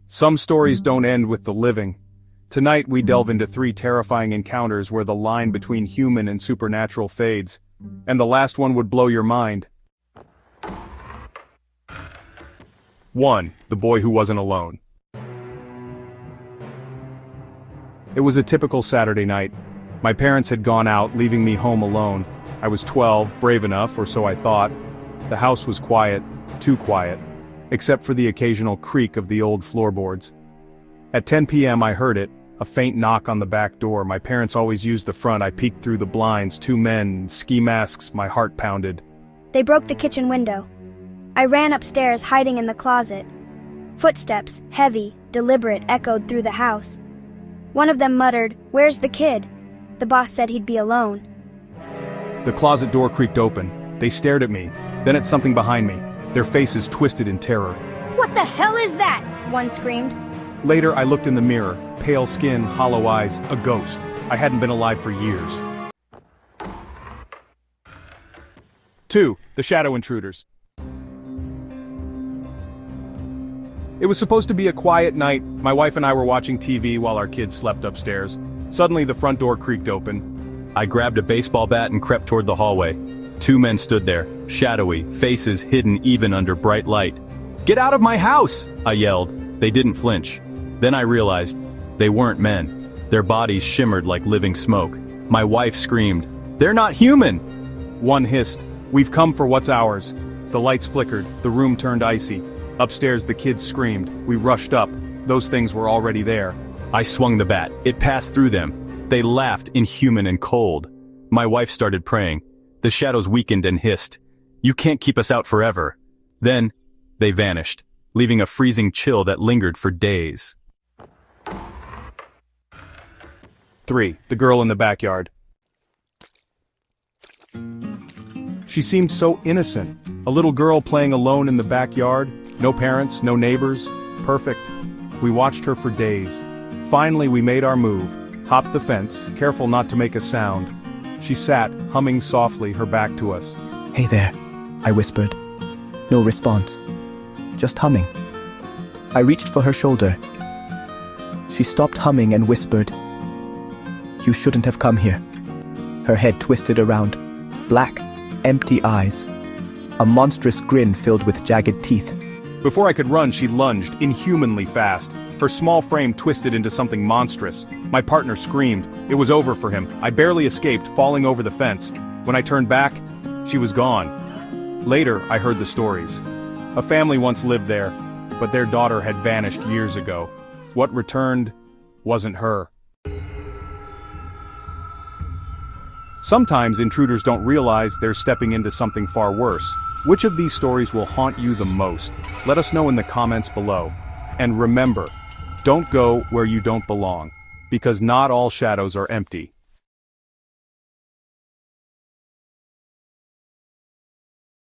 Some stories don't end with the living. Tonight we delve into 3 terrifying encounters where the line between human and supernatural fades. And the last one would blow your mind. 1. The boy who wasn't alone. It was a typical Saturday night. My parents had gone out, leaving me home alone. I was 12, brave enough, or so I thought. The house was quiet, too quiet, except for the occasional creak of the old floorboards. At 10 p.m. I heard it, a faint knock on the back door. My parents always used the front. I peeked through the blinds, 2 men, ski masks, my heart pounded. They broke the kitchen window. I ran upstairs, hiding in the closet. Footsteps, heavy, deliberate, echoed through the house. One of them muttered, "Where's the kid?" The boss said he'd be alone. The closet door creaked open. They stared at me, then at something behind me, their faces twisted in terror. "What the hell is that?" one screamed. Later I looked in the mirror, pale skin, hollow eyes, a ghost. I hadn't been alive for years. 2. The shadow intruders. It was supposed to be a quiet night. My wife and I were watching TV while our kids slept upstairs. Suddenly the front door creaked open. I grabbed a baseball bat and crept toward the hallway. 2 men stood there, shadowy, faces hidden even under bright light. "Get out of my house!" I yelled. They didn't flinch. Then I realized, they weren't men. Their bodies shimmered like living smoke. My wife screamed, "They're not human!" One hissed, "We've come for what's ours." The lights flickered, the room turned icy. Upstairs the kids screamed. We rushed up. Those things were already there. I swung the bat. It passed through them. They laughed, inhuman and cold. My wife started praying. The shadows weakened and hissed, "You can't keep us out forever." Then, they vanished, leaving a freezing chill that lingered for days. 3. The girl in the backyard. She seemed so innocent. A little girl playing alone in the backyard. No parents, no neighbors. Perfect. We watched her for days. Finally we made our move. Hopped the fence, careful not to make a sound. She sat, humming softly, her back to us. "Hey there," I whispered. No response. Just humming. I reached for her shoulder. She stopped humming and whispered, "You shouldn't have come here." Her head twisted around. Black, empty eyes. A monstrous grin filled with jagged teeth. Before I could run, she lunged, inhumanly fast. Her small frame twisted into something monstrous. My partner screamed. It was over for him. I barely escaped, falling over the fence. When I turned back, she was gone. Later, I heard the stories. A family once lived there, but their daughter had vanished years ago. What returned wasn't her. Sometimes intruders don't realize they're stepping into something far worse. Which of these stories will haunt you the most? Let us know in the comments below. And remember, don't go where you don't belong, because not all shadows are empty.